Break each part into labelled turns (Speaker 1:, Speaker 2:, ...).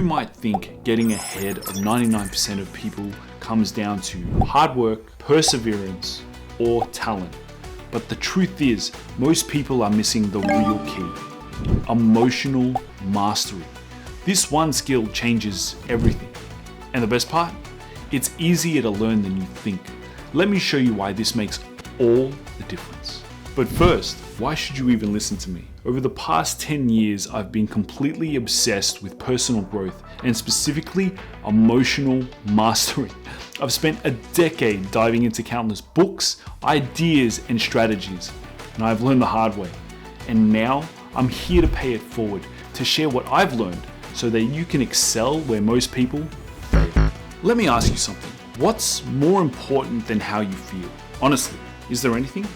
Speaker 1: might think getting ahead of 99% of people comes down to hard work, perseverance, or talent. But the truth is, most people are missing the real key: emotional mastery. This one skill changes everything. And the best part? It's easier to learn than you think. Let me show you why this makes all the difference. But first, why should you even listen to me? Over the past 10 years, I've been completely obsessed with personal growth and specifically emotional mastery. I've spent a decade diving into countless books, ideas, and strategies, and I've learned the hard way. And now I'm here to pay it forward, to share what I've learned so that you can excel where most people fail. Let me ask you something. What's more important than how you feel? Honestly, is there anything?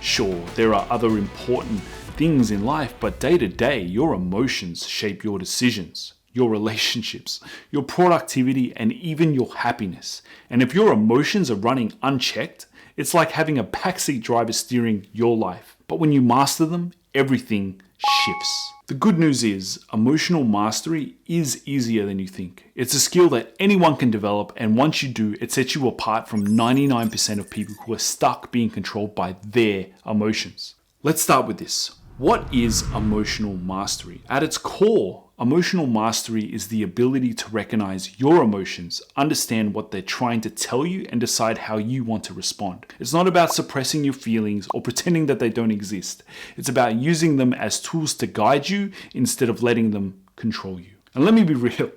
Speaker 1: Sure, there are other important things in life, but day to day, your emotions shape your decisions, your relationships, your productivity, and even your happiness. And if your emotions are running unchecked, it's like having a backseat driver steering your life. But when you master them, everything shifts. The good news is, emotional mastery is easier than you think. It's a skill that anyone can develop, and once you do, it sets you apart from 99% of people who are stuck being controlled by their emotions. Let's start with this. What is emotional mastery? At its core, emotional mastery is the ability to recognize your emotions, understand what they're trying to tell you, and decide how you want to respond. It's not about suppressing your feelings or pretending that they don't exist. It's about using them as tools to guide you instead of letting them control you. And let me be real,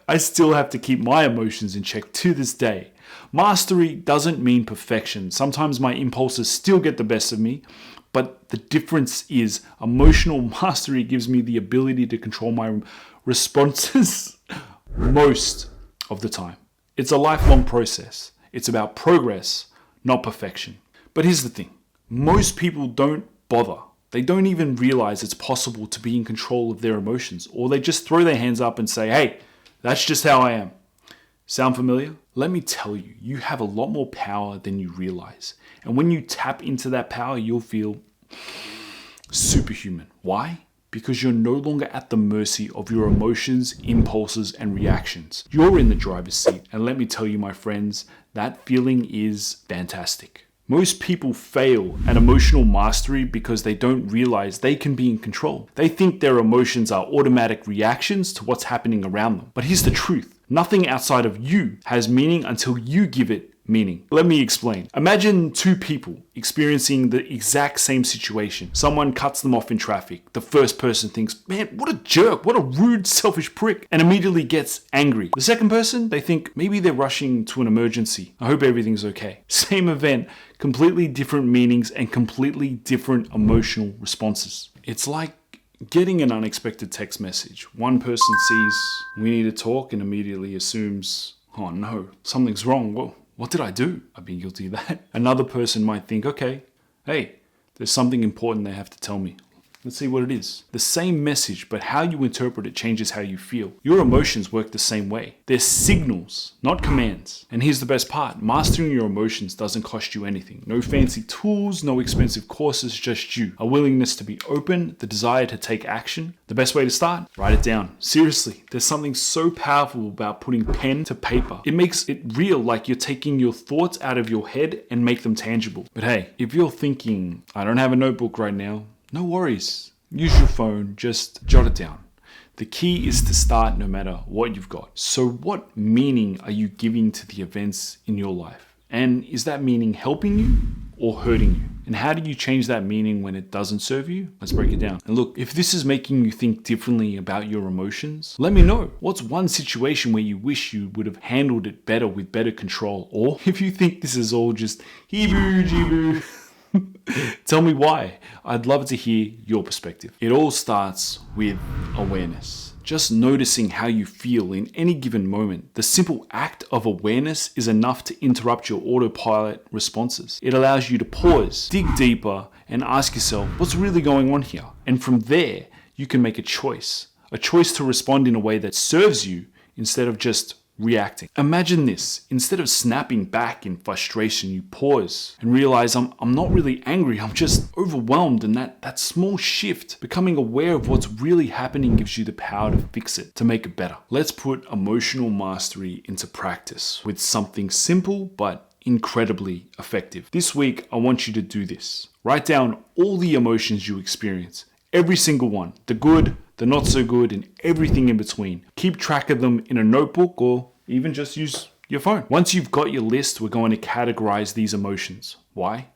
Speaker 1: I still have to keep my emotions in check to this day. Mastery doesn't mean perfection. Sometimes my impulses still get the best of me. But the difference is emotional mastery gives me the ability to control my responses most of the time. It's a lifelong process. It's about progress, not perfection. But here's the thing. Most people don't bother. They don't even realize it's possible to be in control of their emotions, or they just throw their hands up and say, hey, that's just how I am. Sound familiar? Let me tell you, you have a lot more power than you realize. And when you tap into that power, you'll feel superhuman. Why? Because you're no longer at the mercy of your emotions, impulses, and reactions. You're in the driver's seat. And let me tell you, my friends, that feeling is fantastic. Most people fail at emotional mastery because they don't realize they can be in control. They think their emotions are automatic reactions to what's happening around them. But here's the truth. Nothing outside of you has meaning until you give it meaning. Let me explain. Imagine two people experiencing the exact same situation. Someone cuts them off in traffic. The first person thinks, man, what a jerk, what a rude, selfish prick, and immediately gets angry. The second person, they think maybe they're rushing to an emergency. I hope everything's okay. Same event, completely different meanings and completely different emotional responses. It's like getting an unexpected text message. One person sees, we need to talk, and immediately assumes, oh no, something's wrong. Whoa. What did I do? I've been guilty of that. Another person might think, okay, hey, there's something important they have to tell me. Let's see what it is. The same message, but how you interpret it changes how you feel. Your emotions work the same way. They're signals, not commands. And here's the best part. Mastering your emotions doesn't cost you anything. No fancy tools, no expensive courses, just you. A willingness to be open, the desire to take action. The best way to start? Write it down. Seriously, there's something so powerful about putting pen to paper. It makes it real, like you're taking your thoughts out of your head and make them tangible. But hey, if you're thinking, I don't have a notebook right now, no worries. Use your phone, just jot it down. The key is to start no matter what you've got. So what meaning are you giving to the events in your life? And is that meaning helping you or hurting you? And how do you change that meaning when it doesn't serve you? Let's break it down. And look, if this is making you think differently about your emotions, let me know. What's one situation where you wish you would have handled it better with better control? Or if you think this is all just heboo-jiboo, tell me why. I'd love to hear your perspective. It all starts with awareness. Just noticing how you feel in any given moment. The simple act of awareness is enough to interrupt your autopilot responses. It allows you to pause, dig deeper, and ask yourself, what's really going on here? And from there, you can make a choice to respond in a way that serves you instead of just reacting. Imagine this. Instead of snapping back in frustration, you pause and realize I'm not really angry, I'm just overwhelmed. And that small shift, becoming aware of what's really happening, gives you the power to fix it, to make it better. Let's put emotional mastery into practice with something simple but incredibly effective. This week, I want you to do this. Write down all the emotions you experience, every single one, the good, the not so good, and everything in between. Keep track of them in a notebook or even just use your phone. Once you've got your list, we're going to categorize these emotions. Why?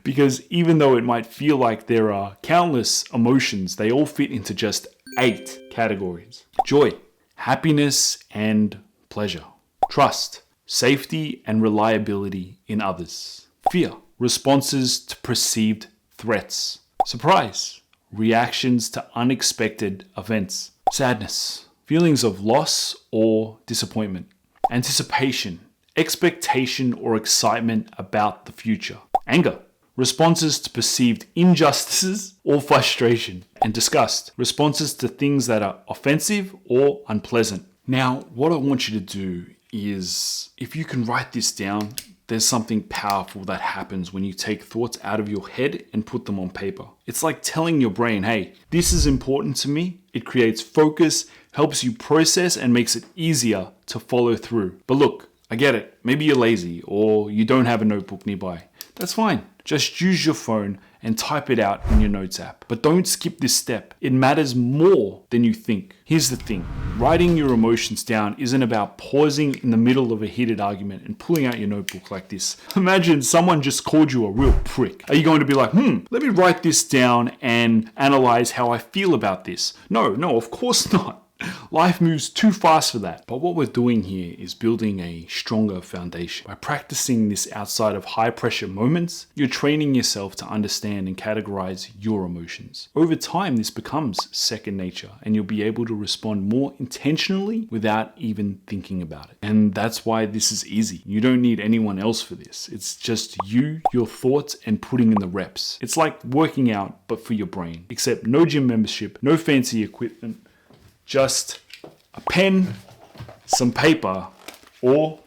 Speaker 1: Because even though it might feel like there are countless emotions, they all fit into just 8 categories. Joy, happiness and pleasure. Trust, safety and reliability in others. Fear, responses to perceived threats. Surprise, reactions to unexpected events. Sadness, feelings of loss or disappointment. Anticipation, expectation or excitement about the future. Anger, responses to perceived injustices or frustration. And disgust, responses to things that are offensive or unpleasant. Now, what I want you to do is, if you can write this down, there's something powerful that happens when you take thoughts out of your head and put them on paper. It's like telling your brain, hey, this is important to me. It creates focus, helps you process, and makes it easier to follow through. But look, I get it. Maybe you're lazy or you don't have a notebook nearby. That's fine. Just use your phone and type it out in your notes app. But don't skip this step. It matters more than you think. Here's the thing. Writing your emotions down isn't about pausing in the middle of a heated argument and pulling out your notebook like this. Imagine someone just called you a real prick. Are you going to be like, let me write this down and analyze how I feel about this? No, of course not. Life moves too fast for that. But what we're doing here is building a stronger foundation. By practicing this outside of high pressure moments, you're training yourself to understand and categorize your emotions. Over time, this becomes second nature and you'll be able to respond more intentionally without even thinking about it. And that's why this is easy. You don't need anyone else for this. It's just you, your thoughts, and putting in the reps. It's like working out, but for your brain. Except no gym membership, no fancy equipment, just a pen, some paper, or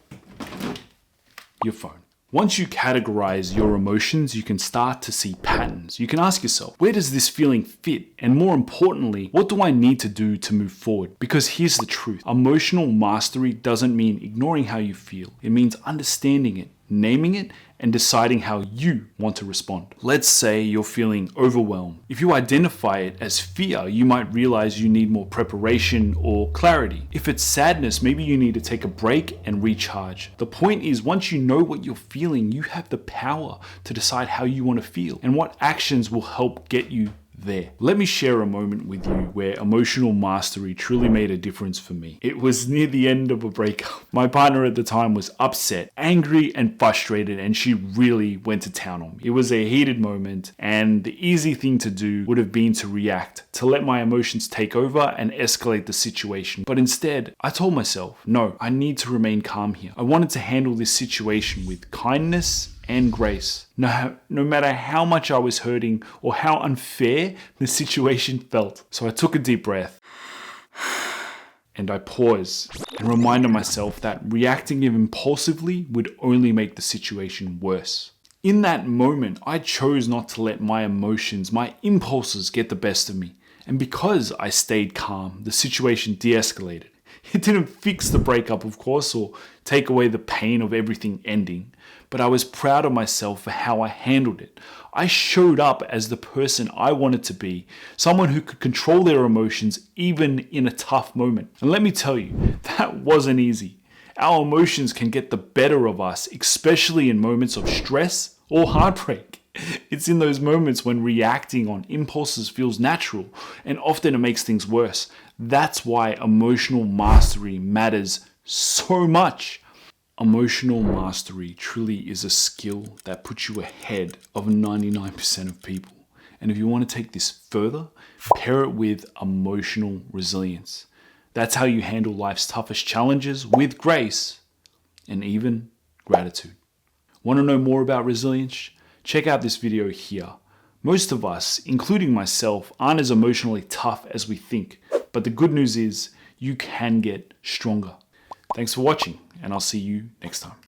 Speaker 1: your phone. Once you categorize your emotions, you can start to see patterns. You can ask yourself, where does this feeling fit? And more importantly, what do I need to do to move forward? Because here's the truth. Emotional mastery doesn't mean ignoring how you feel. It means understanding it, naming it, and deciding how you want to respond. Let's say you're feeling overwhelmed. If you identify it as fear, you might realize you need more preparation or clarity. If it's sadness, maybe you need to take a break and recharge. The point is, once you know what you're feeling, you have the power to decide how you want to feel and what actions will help get you there. Let me share a moment with you where emotional mastery truly made a difference for me. It was near the end of a breakup. My partner at the time was upset, angry, and frustrated, and she really went to town on me. It was a heated moment, and the easy thing to do would have been to react, to let my emotions take over and escalate the situation. But instead, I told myself, no, I need to remain calm here. I wanted to handle this situation with kindness and grace, no matter how much I was hurting or how unfair the situation felt. So I took a deep breath and I paused and reminded myself that reacting impulsively would only make the situation worse. In that moment, I chose not to let my emotions, my impulses get the best of me. And because I stayed calm, the situation de-escalated. It didn't fix the breakup, of course, or take away the pain of everything ending, but I was proud of myself for how I handled it. I showed up as the person I wanted to be, someone who could control their emotions even in a tough moment. And let me tell you, that wasn't easy. Our emotions can get the better of us, especially in moments of stress or heartbreak. It's in those moments when reacting on impulses feels natural, and often it makes things worse. That's why emotional mastery matters so much. Emotional mastery truly is a skill that puts you ahead of 99% of people. And if you want to take this further, pair it with emotional resilience. That's how you handle life's toughest challenges with grace and even gratitude. Want to know more about resilience? Check out this video here. Most of us, including myself, aren't as emotionally tough as we think. But the good news is, you can get stronger. Thanks for watching, and I'll see you next time.